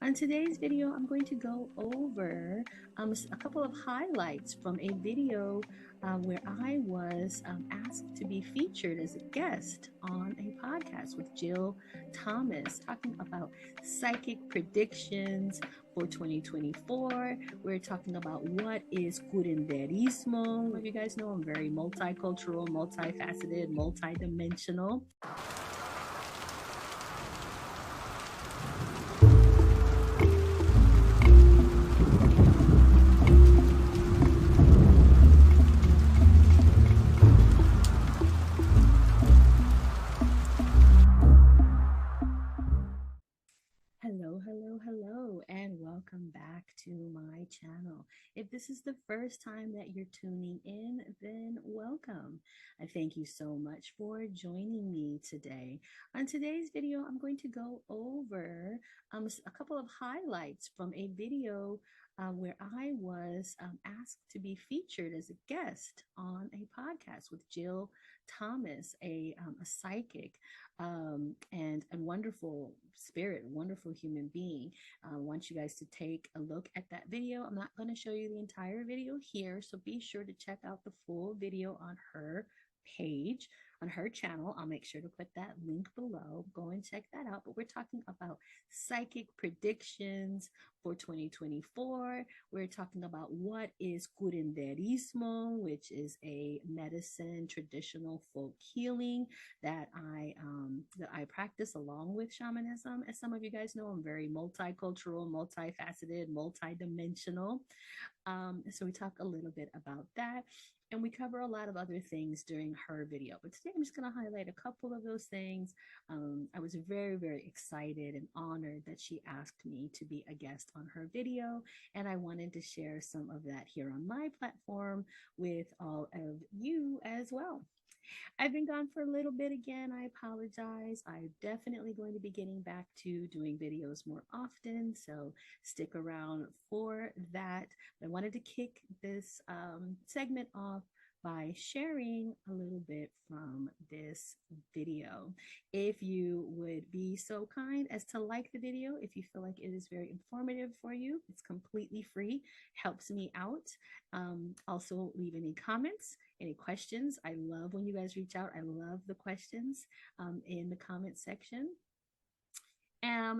On today's video, I'm going to go over a couple of highlights from a video where I was asked to be featured as a guest on a podcast with Jill Thomas, talking about psychic predictions for 2024. We're talking about what is Curanderismo. You guys know I'm very multicultural, multifaceted, multidimensional. Hello, and welcome back to my channel. If this is the first time that you're tuning in, then welcome. I thank you so much for joining me today. On today's video, I'm going to go over a couple of highlights from a video where I was asked to be featured as a guest on a podcast with Jill Thomas, a psychic and a wonderful spirit, wonderful human being. I want you guys to take a look at that video. I'm not going to show you the entire video here, so be sure to check out the full video on her page, on her channel. I'll make sure to put that link below. Go and check that out. But we're talking about psychic predictions for 2024. We're talking about what is Curanderismo, which is a medicine, traditional folk healing that I practice along with shamanism. As some of you guys know, I'm very multicultural, multifaceted, multidimensional. So we talk a little bit about that. And we cover a lot of other things during her video. But today I'm just going to highlight a couple of those things. I was very, very excited and honored that she asked me to be a guest on her video. And I wanted to share some of that here on my platform with all of you as well. I've been gone for a little bit again. I apologize. I'm definitely going to be getting back to doing videos more often, so stick around for that. I wanted to kick this segment off by sharing a little bit from this video. If you would be so kind as to like the video, if you feel like it is very informative for you, it's completely free, helps me out. Also, leave any comments, any questions. I love when you guys reach out. I love the questions in the comment section.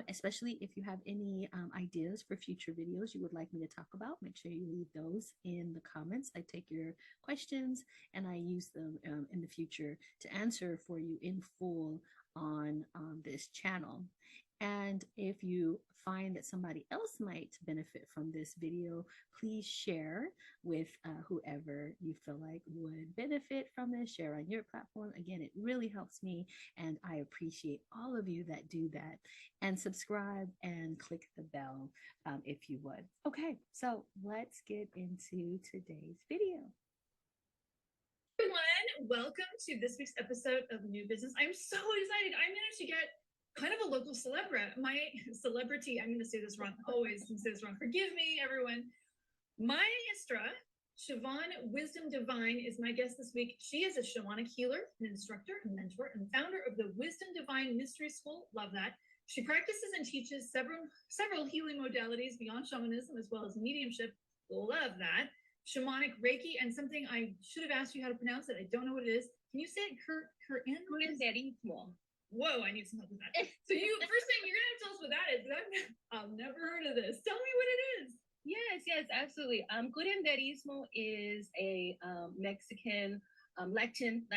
Especially if you have any ideas for future videos you would like me to talk about, make sure you leave those in the comments. I take your questions and I use them in the future to answer for you in full on this channel. And if you find that somebody else might benefit from this video, please share with whoever you feel like would benefit from this. Share on your platform. Again, it really helps me, and I appreciate all of you that do that. And subscribe and click the bell if you would. Okay, so let's get into today's video. Everyone, welcome to this week's episode of New Business. I'm so excited. I managed to get kind of a local my celebrity, I'm going to say this wrong, always say this wrong. Forgive me, everyone. Maestra Wyzdom DVine is my guest this week. She is a shamanic healer, an instructor, a mentor, and founder of the Wyzdom DVine Mystery School. Love that. She practices and teaches several healing modalities beyond shamanism, as well as mediumship. Love that. Shamanic Reiki, and something I should have asked you how to pronounce it. I don't know what it is. Can you say it? Curanderismo. Whoa, I need some help with that. So first thing, you're gonna have to tell us what that is. I've never heard of this. Tell me what it is. Yes, absolutely. Curanderismo is a Mexican, Latin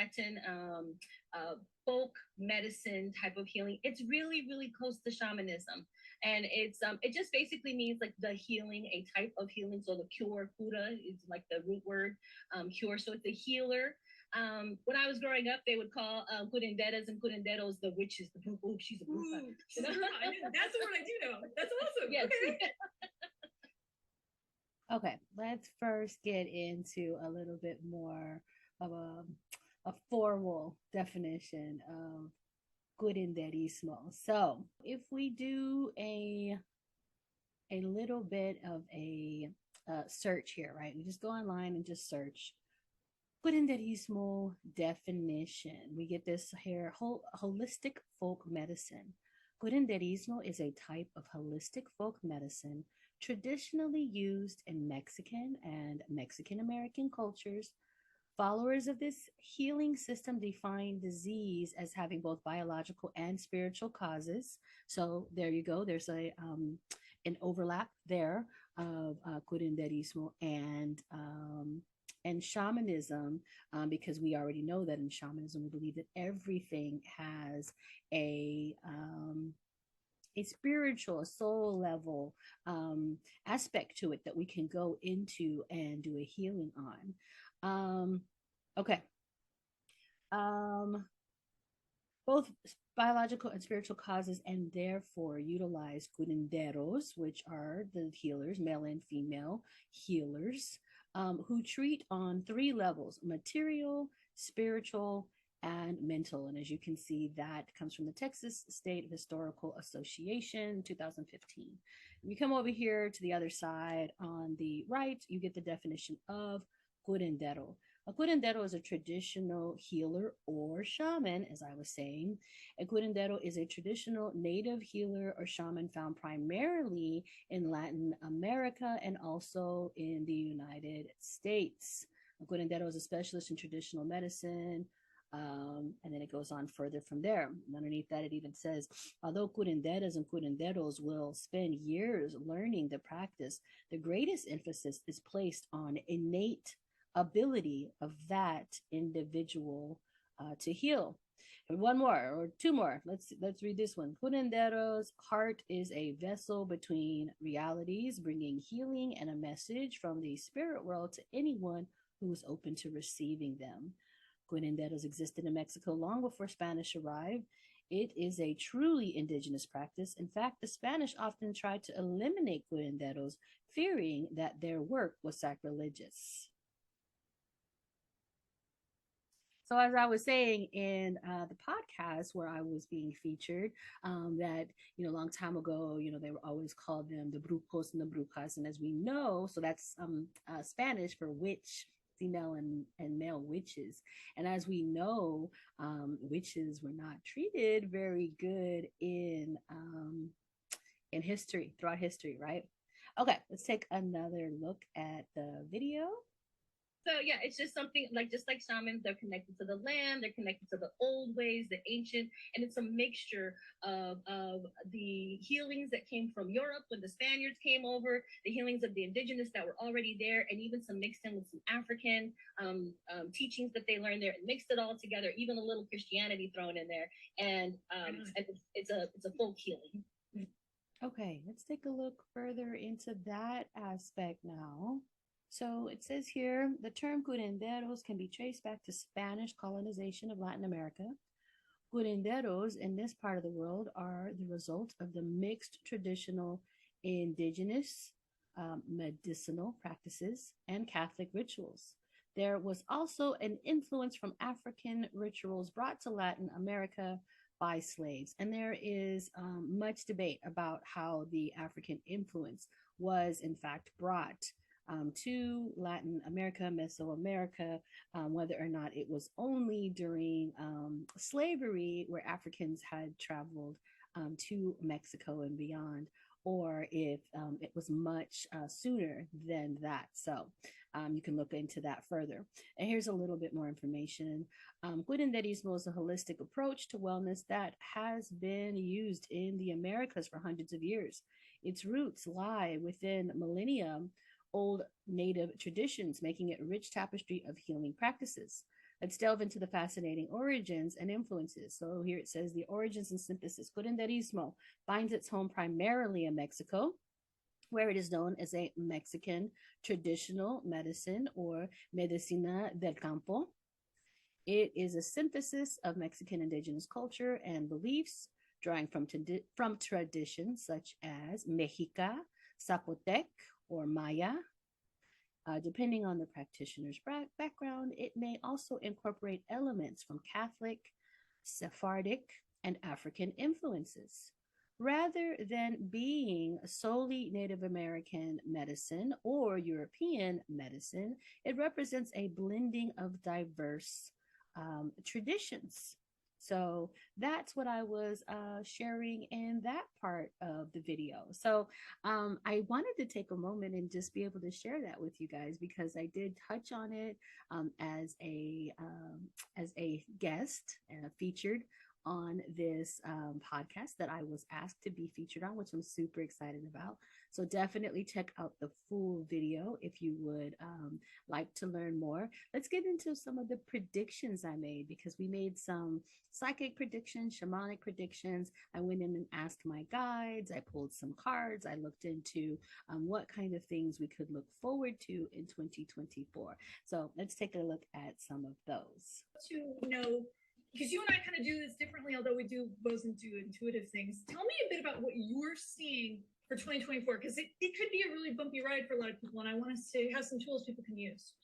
folk medicine type of healing. It's really, really close to shamanism, and it just basically means like the healing, a type of healing. So the cura is like the root word, cure. So it's a healer. When I was growing up, they would call curanderas and curanderos the witches, the bruja. She's a bruja. That's the word I do know. That's awesome. Yes. Okay. Okay, let's first get into a little bit more of a formal definition of curanderismo. So if we do a little bit of a search here, right? We just go online and just search Curanderismo definition. We get this here, holistic folk medicine, Curanderismo is a type of holistic folk medicine traditionally used in Mexican and Mexican American cultures. Followers of this healing system define disease as having both biological and spiritual causes. So there you go. There's a an overlap there of curanderismo and shamanism, because we already know that in shamanism we believe that everything has a spiritual, a soul level aspect to it that we can go into and do a healing on. Okay. Both biological and spiritual causes, and therefore utilize curanderos, which are the healers, male and female healers, who treat on three levels: material, spiritual, and mental. And as you can see, that comes from the Texas State Historical Association, 2015. When you come over here to the other side on the right, you get the definition of curandero. A curandero is a traditional healer or shaman, as I was saying. A curandero is a traditional native healer or shaman found primarily in Latin America and also in the United States. A curandero is a specialist in traditional medicine. And then it goes on further from there. And underneath that, it even says, although curanderas and curanderos will spend years learning the practice, the greatest emphasis is placed on innate ability of that individual to heal. And one more or two more. Let's read this one. Curandero's heart is a vessel between realities, bringing healing and a message from the spirit world to anyone who is open to receiving them. Curanderos existed in Mexico long before Spanish arrived. It is a truly indigenous practice. In fact, the Spanish often tried to eliminate curanderos, fearing that their work was sacrilegious. So as I was saying in the podcast where I was being featured, that, a long time ago, they were always called them the brujos and the brujas. And as we know, so that's Spanish for witch, female and male witches. And as we know, witches were not treated very good in history, throughout history, right? Okay, let's take another look at the video. So yeah, it's just something like, just like shamans, they're connected to the land, they're connected to the old ways, the ancient, and it's a mixture of the healings that came from Europe when the Spaniards came over, the healings of the indigenous that were already there, and even some mixed in with some African teachings that they learned there, and mixed it all together, even a little Christianity thrown in there, and it's a folk healing. Okay, let's take a look further into that aspect now. So it says here, the term curanderos can be traced back to Spanish colonization of Latin America. Curanderos in this part of the world are the result of the mixed traditional indigenous medicinal practices and Catholic rituals. There was also an influence from African rituals brought to Latin America by slaves. And there is much debate about how the African influence was in fact brought to Latin America, Mesoamerica, whether or not it was only during slavery where Africans had traveled to Mexico and beyond, or if it was much sooner than that. So you can look into that further. And here's a little bit more information. Curanderismo is a holistic approach to wellness that has been used in the Americas for hundreds of years. Its roots lie within millennia old native traditions, making it a rich tapestry of healing practices. Let's delve into the fascinating origins and influences. So here it says the origins and synthesis. Curanderismo finds its home primarily in Mexico, where it is known as a Mexican traditional medicine or medicina del campo. It is a synthesis of Mexican indigenous culture and beliefs, drawing from traditions such as Mexica, Zapotec, or Maya. Depending on the practitioner's background, it may also incorporate elements from Catholic, Sephardic, and African influences. Rather than being solely Native American medicine or European medicine, it represents a blending of diverse traditions. So that's what I was sharing in that part of the video. So I wanted to take a moment and just be able to share that with you guys, because I did touch on it as a guest featured on this podcast that I was asked to be featured on, which I'm super excited about. So definitely check out the full video if you would like to learn more. Let's get into some of the predictions I made, because we made some psychic predictions, shamanic predictions. I went in and asked my guides. I pulled some cards. I looked into what kind of things we could look forward to in 2024. So let's take a look at some of those. To know, because you and I kind of do this differently, although we do both do intuitive things. Tell me a bit about what you're seeing for 2024, because it could be a really bumpy ride for a lot of people, and I want us to have some tools people can use.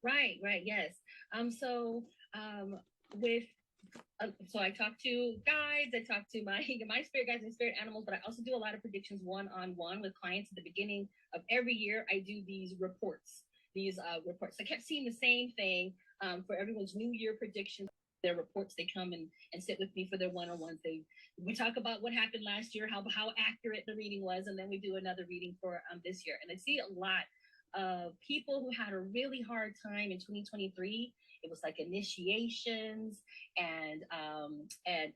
Right, yes. So I talk to guides, I talk to my spirit guides and spirit animals, but I also do a lot of predictions one-on-one with clients at the beginning of every year. I do these reports. I kept seeing the same thing for everyone's New Year predictions. Their reports, they come and sit with me for their one-on-ones. We talk about what happened last year, how accurate the reading was, and then we do another reading for this year. And I see a lot of people who had a really hard time in 2023. It was like initiations and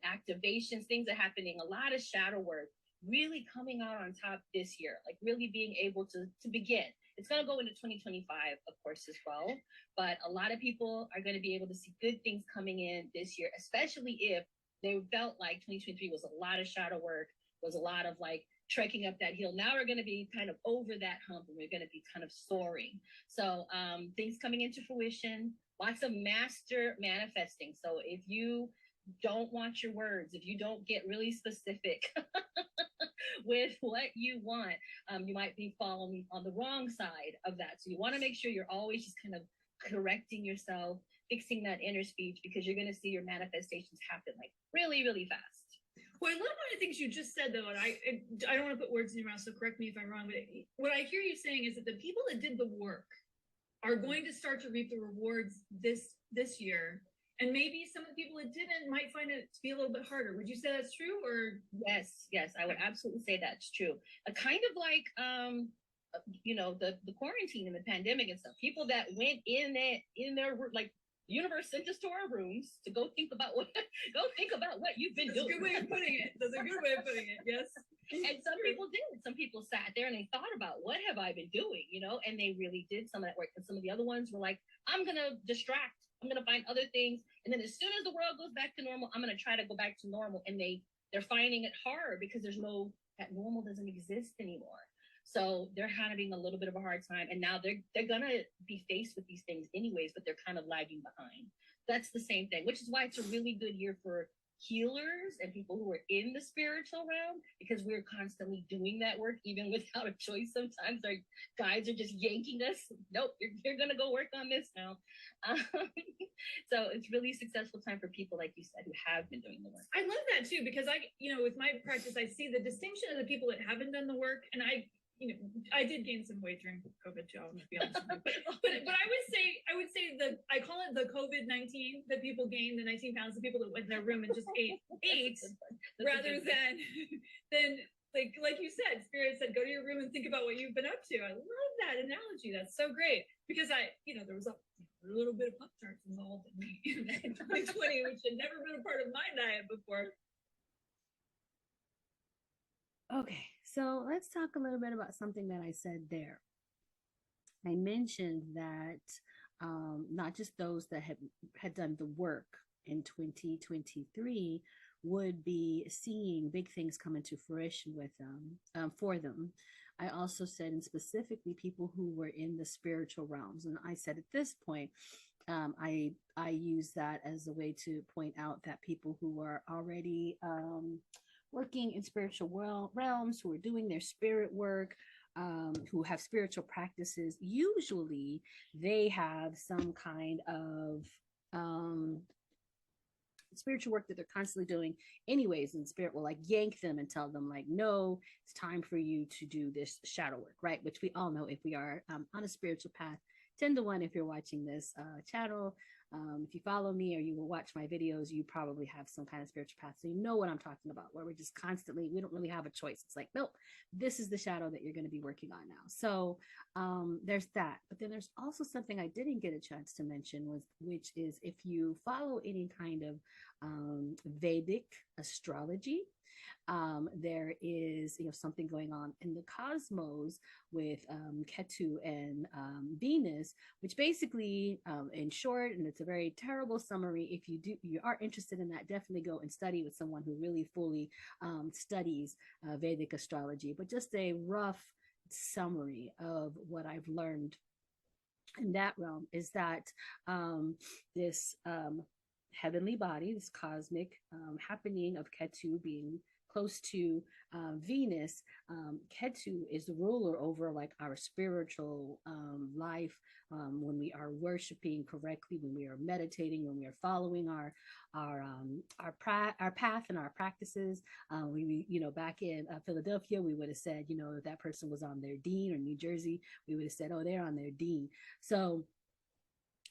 activations, things are happening, a lot of shadow work really coming out on top this year, like really being able to begin. It's going to go into 2025, of course, as well. But a lot of people are going to be able to see good things coming in this year, especially if they felt like 2023 was a lot of shadow work, was a lot of like trekking up that hill. Now we're going to be kind of over that hump and we're going to be kind of soaring. So things coming into fruition, lots of master manifesting. So if you don't watch your words, if you don't get really specific with what you want, you might be falling on the wrong side of that. So you want to make sure you're always just kind of correcting yourself, fixing that inner speech, because you're going to see your manifestations happen like really, really fast. Well, I love one of the things you just said, though, and I don't want to put words in your mouth, so correct me if I'm wrong, but what I hear you saying is that the people that did the work are going to start to reap the rewards this year. And maybe some of the people that didn't might find it to be a little bit harder. Would you say that's true? Or yes, I would absolutely say that's true. A kind of like the quarantine and the pandemic and stuff. People that went in their like universe sent us to our rooms to go think about what you've been doing. That's a good way of putting it. That's a good way of putting it. Yes. And some people did. Some people sat there and they thought about, what have I been doing? And they really did some of that work. And some of the other ones were like, I'm gonna distract. I'm gonna find other things. And then as soon as the world goes back to normal, I'm gonna try to go back to normal. And they're finding it hard because that normal doesn't exist anymore. So they're having a little bit of a hard time. And now they're gonna be faced with these things anyways, but they're kind of lagging behind. That's the same thing, which is why it's a really good year for healers and people who are in the spiritual realm, because we're constantly doing that work even without a choice. Sometimes our guides are just yanking us. Nope, you're gonna go work on this now. So it's really successful time for people like you said who have been doing the work. I love that too, because with my practice, I see the distinction of the people that haven't done the work, and I did gain some weight during COVID too, I'll be honest with you. But I would say I call it the COVID-19 that people gained, the 19 pounds, the people that went in their room and just ate rather than like you said, Spirit said, go to your room and think about what you've been up to. I love that analogy. That's so great, because there was a little bit of Pop-Tarts involved in me in 2020, which had never been a part of my diet before. Okay, so let's talk a little bit about something that I said there. I mentioned that not just those that had done the work in 2023 would be seeing big things come into fruition with them, for them. I also said, and specifically people who were in the spiritual realms. And I said at this point, I use that as a way to point out that people who are already working in spiritual realms, who are doing their spirit work, who have spiritual practices, usually they have some kind of spiritual work that they're constantly doing anyways, and spirit will like yank them and tell them like, no, it's time for you to do this shadow work, right? Which we all know, if we are on a spiritual path, 10 to 1 if you're watching this channel, If you follow me or you will watch my videos, you probably have some kind of spiritual path. So you know what I'm talking about, where we're just constantly, we don't really have a choice. It's like, nope, this is the shadow that you're going to be working on now. So there's that. But then there's also something I didn't get a chance to mention, which is if you follow any kind of Vedic astrology, there is something going on in the cosmos with Ketu and Venus, which basically, in short, and it's a very terrible summary. If you are interested in that, definitely go and study with someone who really fully studies Vedic astrology. But just a rough summary of what I've learned in that realm is that this heavenly body, this cosmic happening of Ketu being close to Venus, Ketu is the ruler over like our spiritual life, when we are worshiping correctly, when we are meditating, when we are following our path and our practices. Back in Philadelphia, we would have said, if that person was on their dean, or New Jersey, we would have said, oh, they're on their dean. So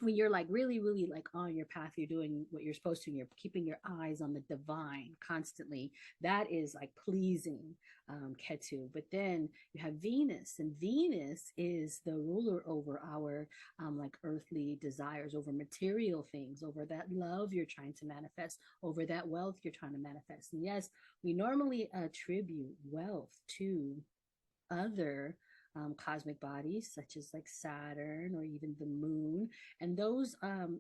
when you're like really, really like on your path, you're doing what you're supposed to, and you're keeping your eyes on the divine constantly. That is like pleasing Ketu. But then you have Venus, and Venus is the ruler over our like earthly desires, over material things, over that love you're trying to manifest, over that wealth you're trying to manifest. And yes, we normally attribute wealth to other cosmic bodies, such as like Saturn or even the moon. And those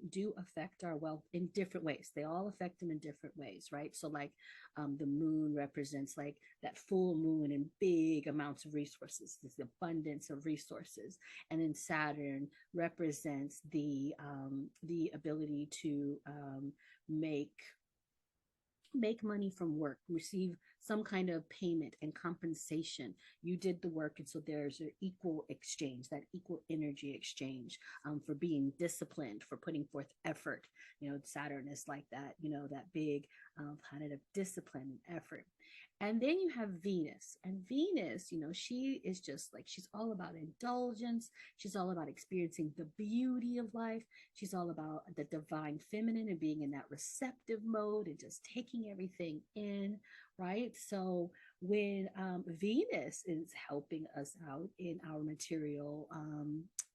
do affect our wealth in different ways. They all affect them in different ways, right? So like the moon represents like that full moon and big amounts of resources, this abundance of resources. And then Saturn represents the ability to make money from work, receive some kind of payment and compensation. You did the work, and so there's an equal exchange, that equal energy exchange, for being disciplined, for putting forth effort. Saturn is like that, that big planet of discipline and effort. And then you have Venus, and Venus, she is just like, she's all about indulgence. She's all about experiencing the beauty of life. She's all about the divine feminine and being in that receptive mode and just taking everything in, right? So when Venus is helping us out in our material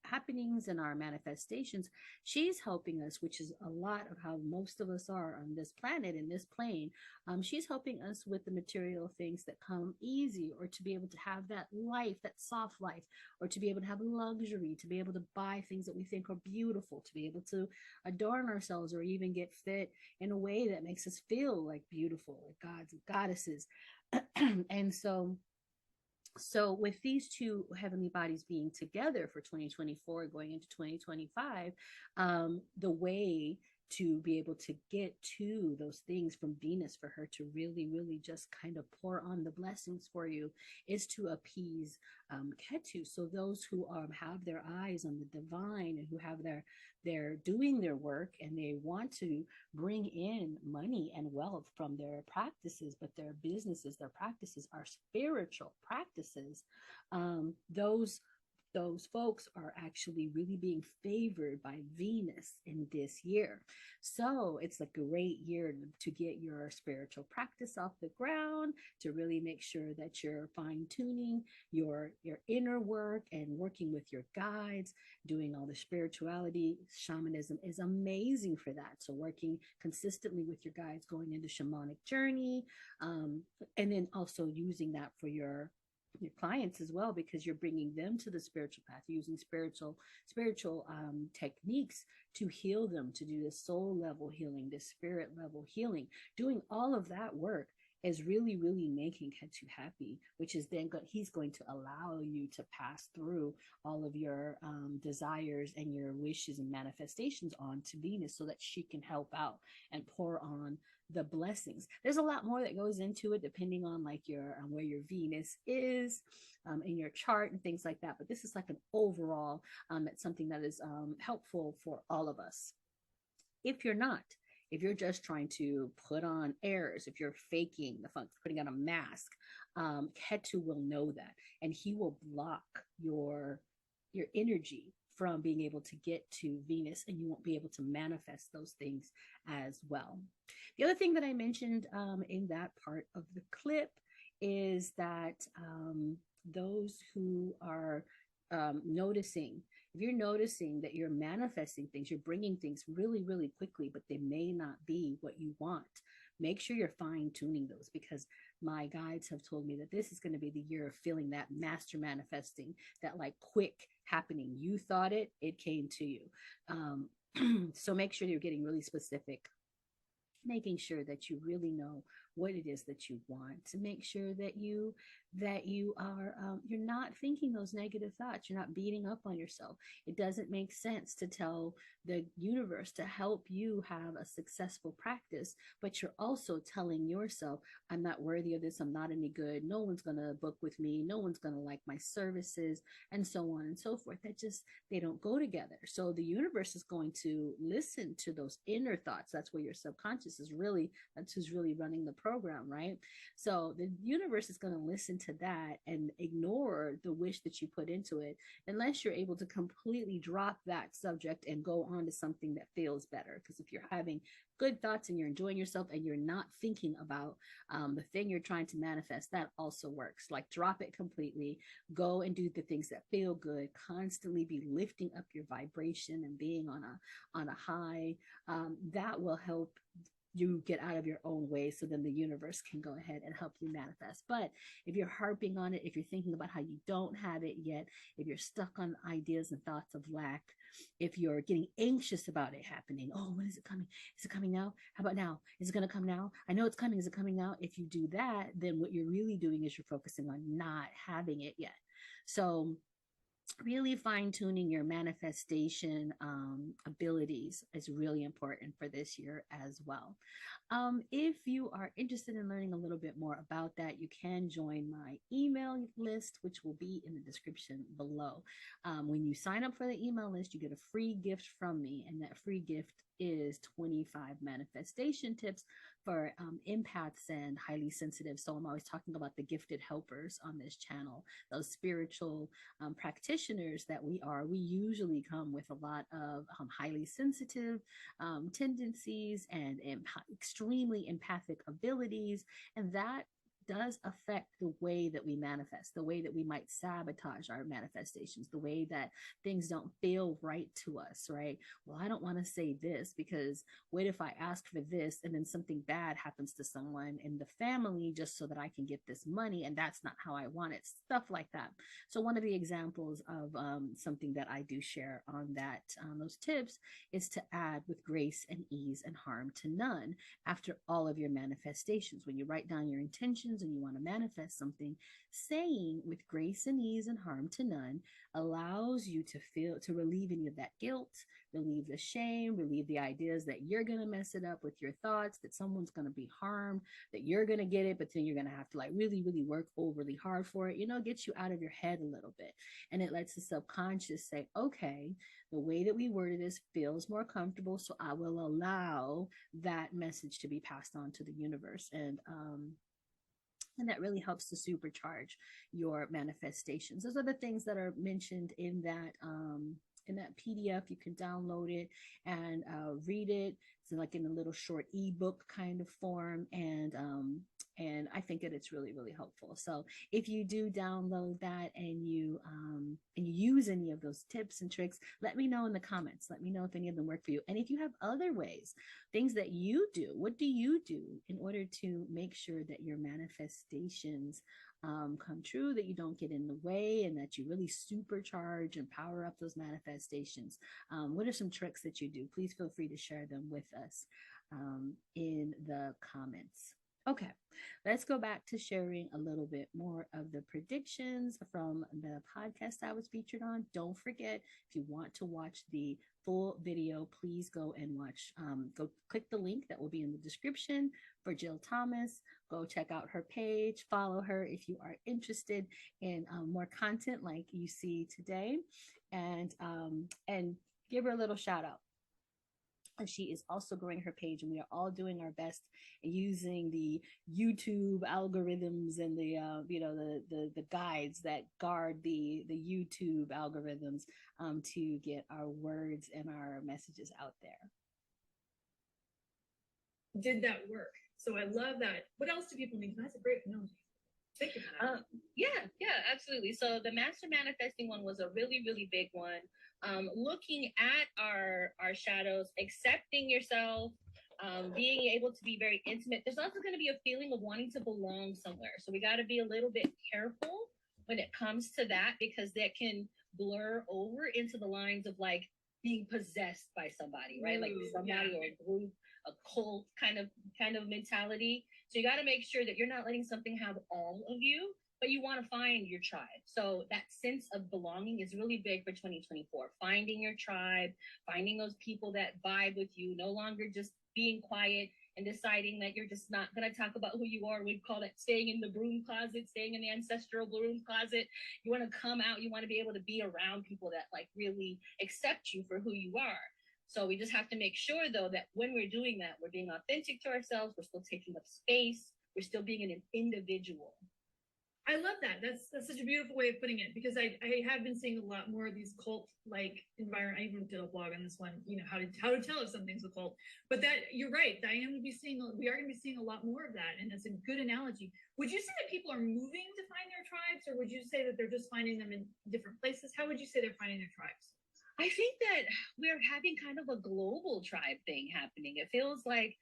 happenings and our manifestations, she's helping us, which is a lot of how most of us are on this planet, in this plane. She's helping us with the material things that come easy, or to be able to have that life, that soft life, or to be able to have luxury, to be able to buy things that we think are beautiful, to be able to adorn ourselves, or even get fit in a way that makes us feel like beautiful, like gods and goddesses. And so with these two heavenly bodies being together for 2024 going into 2025, the way to be able to get to those things from Venus, for her to really, really just kind of pour on the blessings for you, is to appease Ketu. So those who have their eyes on the divine, and who have they're doing their work, and they want to bring in money and wealth from their practices, but their businesses, their practices are spiritual practices. Those folks are actually really being favored by Venus in this year. So it's a great year to get your spiritual practice off the ground, to really make sure that you're fine-tuning your inner work and working with your guides, doing all the spirituality. Shamanism is amazing for that. So working consistently with your guides, going into shamanic journey, and then also using that for your clients as well, because you're bringing them to the spiritual path, using spiritual techniques to heal them, to do the soul level healing, the spirit level healing. Doing all of that work is really, really making Ketu happy, which is then he's going to allow you to pass through all of your desires and your wishes and manifestations on to Venus, so that she can help out and pour on the blessings. There's a lot more that goes into it, depending on like your where your Venus is in your chart and things like that. But this is like an overall, it's something that is helpful for all of us. If you're just trying to put on airs, if you're faking the funk, putting on a mask, Ketu will know that, and he will block your energy from being able to get to Venus, and you won't be able to manifest those things as well. The other thing that I mentioned in that part of the clip is that those who are noticing, if you're noticing that you're manifesting things, you're bringing things really, really quickly, but they may not be what you want, make sure you're fine tuning those, because my guides have told me that this is going to be the year of feeling that master manifesting, that like quick happening. You thought it came to you. So make sure you're getting really specific, making sure that you really know what it is that you want, to make sure that you are you're not thinking those negative thoughts, you're not beating up on yourself. It doesn't make sense to tell the universe to help you have a successful practice, but you're also telling yourself, I'm not worthy of this, I'm not any good, no one's going to book with me, no one's going to like my services, and so on and so forth. That just, they don't go together. So the universe is going to listen to those inner thoughts. That's where your subconscious is really, that's who's really running the program, right? So the universe is going to listen to that and ignore the wish that you put into it, unless you're able to completely drop that subject and go on to something that feels better. Because if you're having good thoughts and you're enjoying yourself and you're not thinking about the thing you're trying to manifest, that also works. Like, drop it completely, go and do the things that feel good, constantly be lifting up your vibration and being on a high. That will help you get out of your own way, so then the universe can go ahead and help you manifest. But if you're harping on it, if you're thinking about how you don't have it yet, if you're stuck on ideas and thoughts of lack, if you're getting anxious about it happening, oh, when is it coming? Is it coming now? How about now? Is it going to come now? I know it's coming. Is it coming now? If you do that, then what you're really doing is you're focusing on not having it yet. So really fine-tuning your manifestation abilities is really important for this year as well. If you are interested in learning a little bit more about that, you can join my email list, which will be in the description below. When you sign up for the email list, you get a free gift from me, and that free gift is 25 manifestation tips for empaths and highly sensitive. So I'm always talking about the gifted helpers on this channel, those spiritual practitioners that we are. We usually come with a lot of highly sensitive tendencies and extremely empathic abilities, and that does affect the way that we manifest, the way that we might sabotage our manifestations, the way that things don't feel right to us, right? Well, I don't want to say this because what if I ask for this and then something bad happens to someone in the family just so that I can get this money, and that's not how I want it, stuff like that. So one of the examples of something that I do share on that, those tips, is to add with grace and ease and harm to none after all of your manifestations. When you write down your intentions and you want to manifest something, saying with grace and ease and harm to none allows you to feel, to relieve any of that guilt, relieve the shame, relieve the ideas that you're going to mess it up with your thoughts, that someone's going to be harmed, that you're going to get it, but then you're going to have to like really, really work overly hard for it. You know, gets you out of your head a little bit. And it lets the subconscious say, okay, the way that we worded this feels more comfortable, so I will allow that message to be passed on to the universe. And that really helps to supercharge your manifestations. Those are the things that are mentioned in that PDF. You can download it and read it. It's like in a little short ebook kind of form, and I think that it's really, really helpful. So if you do download that and you use any of those tips and tricks, let me know in the comments. Let me know if any of them work for you. And if you have other ways, things that you do, what do you do in order to make sure that your manifestations come true, that you don't get in the way, and that you really supercharge and power up those manifestations? What are some tricks that you do? Please feel free to share them with us in the comments. Okay, let's go back to sharing a little bit more of the predictions from the podcast I was featured on. Don't forget, if you want to watch the full video, please go and watch, go click the link that will be in the description for Jill Thomas. Go check out her page, follow her if you are interested in more content like you see today, and give her a little shout out. She is also growing her page, and we are all doing our best using the YouTube algorithms and the the guides that guard the YouTube algorithms to get our words and our messages out there. Did that work? So I love that. What else do people need? That's a great analogy. Thank you for that. Yeah, absolutely. So the master manifesting one was a really, really big one. Looking at our shadows, accepting yourself, being able to be very intimate. There's also going to be a feeling of wanting to belong somewhere. So we got to be a little bit careful when it comes to that, because that can blur over into the lines of like being possessed by somebody, right? Like somebody or a group, a cult kind of mentality. So you got to make sure that you're not letting something have all of you, but you want to find your tribe. So that sense of belonging is really big for 2024. Finding your tribe, finding those people that vibe with you, no longer just being quiet and deciding that you're just not going to talk about who you are. We call it staying in the broom closet, staying in the ancestral broom closet. You want to come out, you want to be able to be around people that like really accept you for who you are. So we just have to make sure, though, that when we're doing that, we're being authentic to ourselves. We're still taking up space. We're still being an individual. I love that. That's such a beautiful way of putting it, because I have been seeing a lot more of these cult-like environment. I even did a blog on this one, how to tell if something's a cult. But that, you're right. We are going to be seeing a lot more of that, and that's a good analogy. Would you say that people are moving to find their tribes, or would you say that they're just finding them in different places? How would you say they're finding their tribes? I think that we're having kind of a global tribe thing happening. It feels like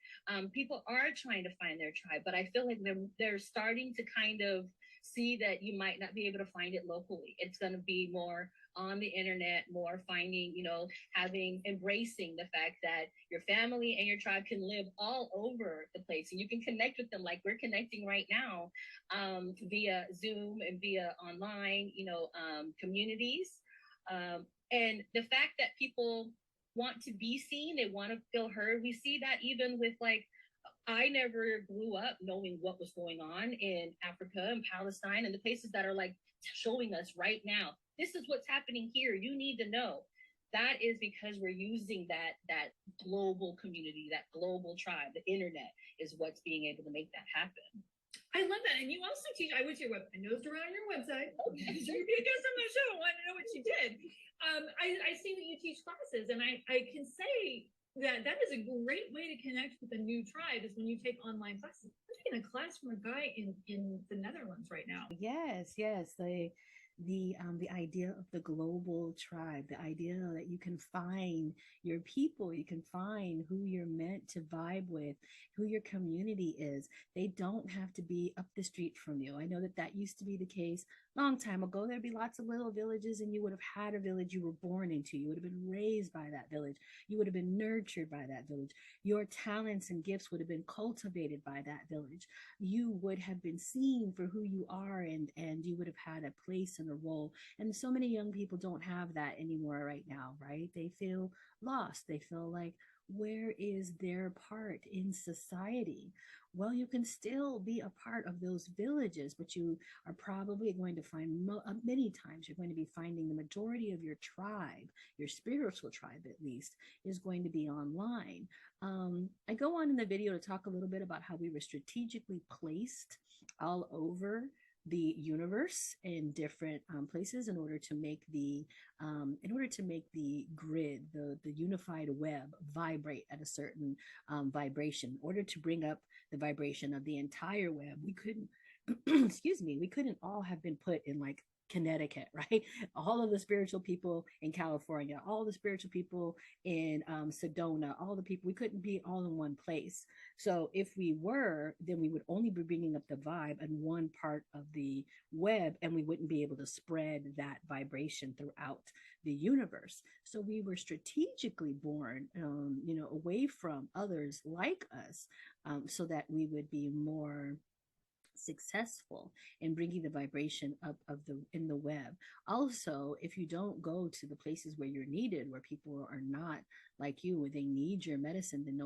people are trying to find their tribe, but I feel like they're starting to kind of see that you might not be able to find it locally. It's going to be more on the internet, more finding, embracing the fact that your family and your tribe can live all over the place, and you can connect with them like we're connecting right now via Zoom and via online, communities. And the fact that people want to be seen, they want to feel heard. We see that even with I never grew up knowing what was going on in Africa and Palestine and the places that are like showing us right now. This is what's happening here. You need to know. That is because we're using that global community, that global tribe. The internet is what's being able to make that happen. I love that. And you also teach, I went to your website, I nosed around your website. Okay. So you're a guest on my show. I want to know what you did. I see that you teach classes, and I can say that is a great way to connect with a new tribe is when you take online classes. I'm taking a class from a guy in the Netherlands right now. Yes, the idea of the global tribe, the idea that you can find your people, you can find who you're meant to vibe with, who your community is. They don't have to be up the street from you. I know that used to be the case long time ago. There'd be lots of little villages, and you would have had a village you were born into. You would have been raised by that village. You would have been nurtured by that village. Your talents and gifts would have been cultivated by that village. You would have been seen for who you are, and you would have had a place and a role. And so many young people don't have that anymore right now, right? They feel lost. They feel like, where is their part in society? Well, you can still be a part of those villages, but you are probably going to find many times you're going to be finding the majority of your tribe, your spiritual tribe at least, is going to be online. I go on in the video to talk a little bit about how we were strategically placed all over the universe in different places in order to make the grid, the unified web, vibrate at a certain vibration. In order to bring up the vibration of the entire web, we couldn't we couldn't all have been put in like Connecticut, right? All of the spiritual people in California, all the spiritual people in Sedona, all the people, we couldn't be all in one place. So if we were, then we would only be bringing up the vibe in one part of the web, and we wouldn't be able to spread that vibration throughout the universe. So we were strategically born, away from others like us, so that we would be more successful in bringing the vibration up in the web. Also, if you don't go to the places where you're needed, where people are not like you, where they need your medicine, then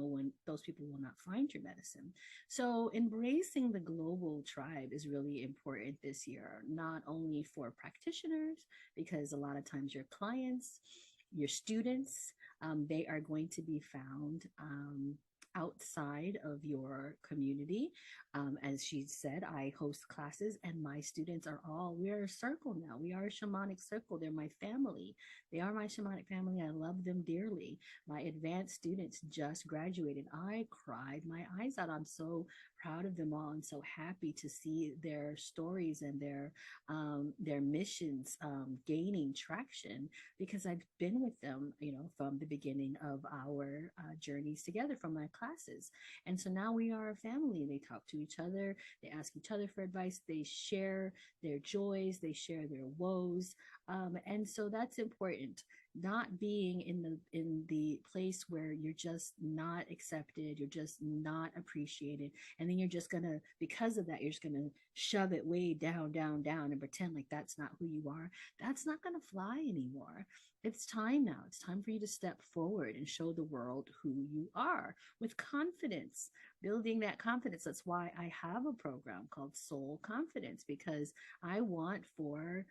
those people will not find your medicine. So embracing the global tribe is really important this year, not only for practitioners, because a lot of times your clients, your students, They are going to be found outside of your community. As she said, I host classes and my students we're a circle now. We are a shamanic circle. They're my family. They are my shamanic family. I love them dearly. My advanced students just graduated. I cried my eyes out. I'm so proud of them all and so happy to see their stories and their missions gaining traction, because I've been with them, from the beginning of our journeys together from my classes. And so now we are a family. They talk to each other, they ask each other for advice, they share their joys, they share their woes. And so that's important. Not being in the place where you're just not accepted, you're just not appreciated, and then you're just gonna, because of that, you're just gonna shove it way down, down, down, and pretend like that's not who you are. That's not gonna fly anymore. It's time now. It's time for you to step forward and show the world who you are with confidence, building that confidence. That's why I have a program called Soul Confidence, because I want for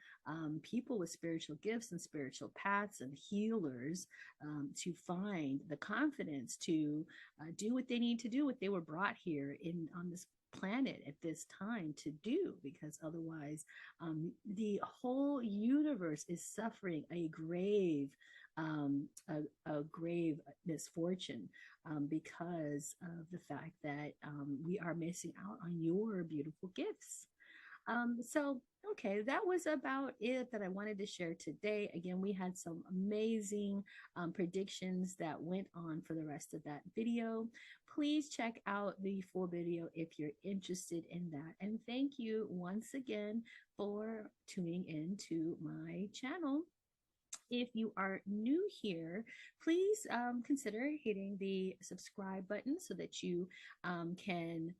people with spiritual gifts and spiritual paths and healers to find the confidence to do what they need to do, what they were brought here on this planet at this time to do, because otherwise the whole universe is suffering a grave misfortune because of the fact that we are missing out on your beautiful gifts. Okay, that was about it that I wanted to share today. Again, we had some amazing predictions that went on for the rest of that video. Please check out the full video if you're interested in that. And thank you once again for tuning in to my channel. If you are new here, please consider hitting the subscribe button so that you can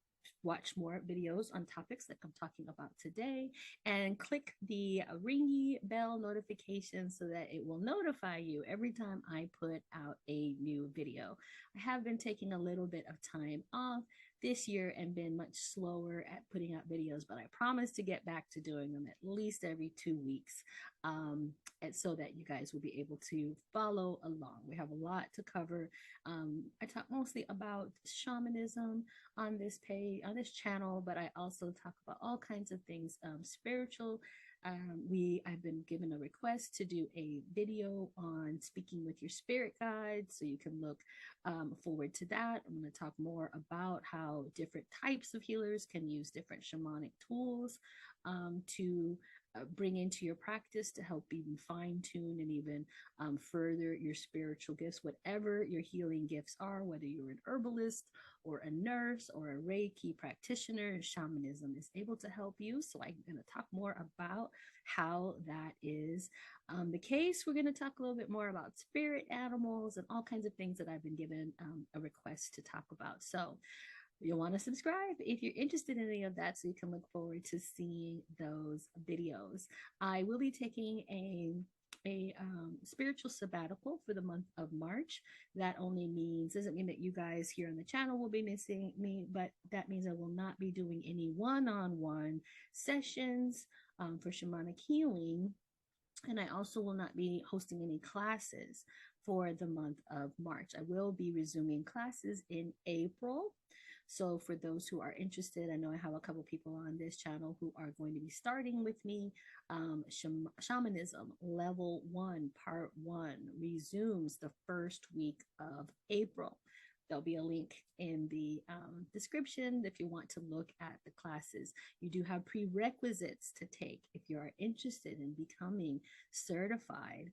watch more videos on topics like I'm talking about today, and click the ringy bell notification so that it will notify you every time I put out a new video. I have been taking a little bit of time off this year and been much slower at putting out videos, but I promise to get back to doing them at least every 2 weeks, and so that you guys will be able to follow along. We have a lot to cover. I talk mostly about shamanism on this page, on this channel, but I also talk about all kinds of things spiritual. I've been given a request to do a video on speaking with your spirit guides, so you can look forward to that. I'm going to talk more about how different types of healers can use different shamanic tools to bring into your practice to help even fine tune and even further your spiritual gifts, whatever your healing gifts are, whether you're an herbalist or a nurse or a Reiki practitioner. Shamanism is able to help you. So I'm going to talk more about how that is the case. We're going to talk a little bit more about spirit animals and all kinds of things that I've been given a request to talk about. So you'll want to subscribe if you're interested in any of that, so you can look forward to seeing those videos. I will be taking a spiritual sabbatical for the month of March. That only doesn't mean that you guys here on the channel will be missing me, but that means I will not be doing any one-on-one sessions for shamanic healing. And I also will not be hosting any classes for the month of March. I will be resuming classes in April. So for those who are interested, I know I have a couple people on this channel who are going to be starting with me. Shamanism Level 1, Part 1 resumes the first week of April. There'll be a link in the description if you want to look at the classes. You do have prerequisites to take if you are interested in becoming certified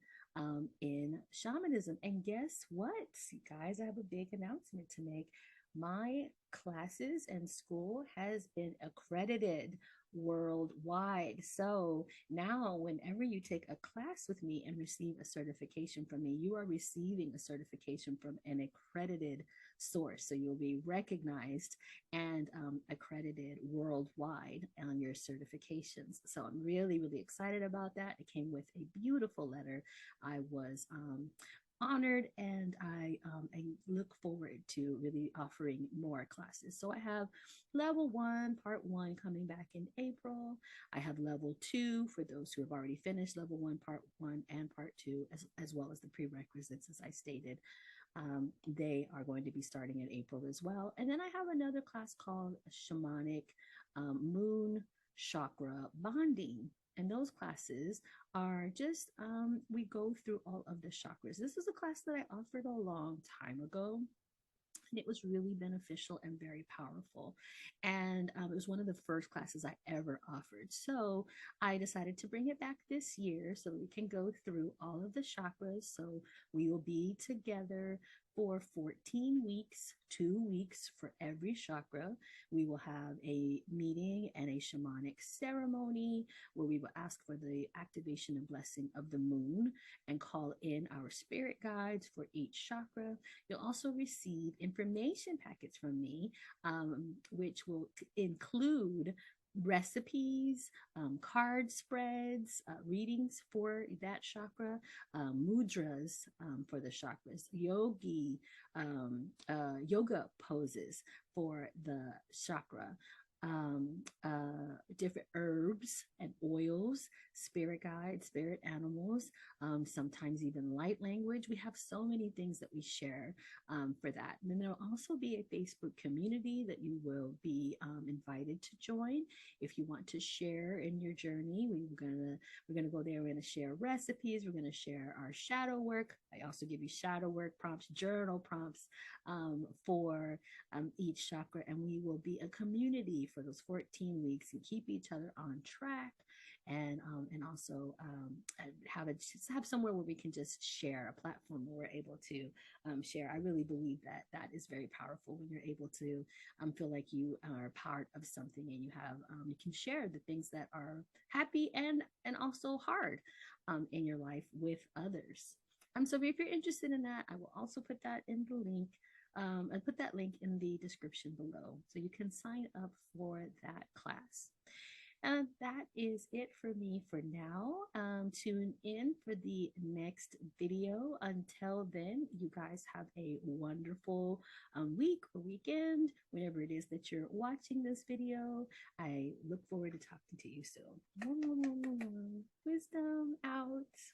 in shamanism. And guess what, guys? I have a big announcement to make. My classes and school has been accredited worldwide. So now whenever you take a class with me and receive a certification from me, you are receiving a certification from an accredited source. So you'll be recognized and accredited worldwide on your certifications. So I'm really, really excited about that. It came with a beautiful letter. I was honored, and I look forward to really offering more classes. So I have level 1, part 1 coming back in April. I have level 2 for those who have already finished level 1, part 1, and part 2, as well as the prerequisites, as I stated. They are going to be starting in April as well. And then I have another class called Shamanic Moon Chakra Bonding. And those classes are just, we go through all of the chakras. This is a class that I offered a long time ago. And it was really beneficial and very powerful. And it was one of the first classes I ever offered. So I decided to bring it back this year so we can go through all of the chakras. So we will be together for 14 weeks, 2 weeks for every chakra. We will have a meeting and a shamanic ceremony where we will ask for the activation and blessing of the moon and call in our spirit guides for each chakra. You'll also receive information packets from me, which will include recipes, card spreads, readings for that chakra, mudras for the chakras, yoga poses for the chakra, different herbs and oils, spirit guides, spirit animals, sometimes even light language. We have so many things that we share for that. And then there'll also be a Facebook community that you will be invited to join if you want to share in your journey. We're gonna go there. We're gonna share recipes. We're gonna share our shadow work. I also give you shadow work prompts, journal prompts for each chakra, and we will be a community for those 14 weeks and keep each other on track, and also have somewhere where we can just share, a platform where we're able to share. I really believe that is very powerful when you're able to feel like you are part of something, and you can share the things that are happy and also hard in your life with others. So if you're interested in that, I will also put that in the link. I put that link in the description below, so you can sign up for that class. And that is it for me for now. Tune in for the next video. Until then, you guys have a wonderful week or weekend, whenever it is that you're watching this video. I look forward to talking to you soon. Wisdom out.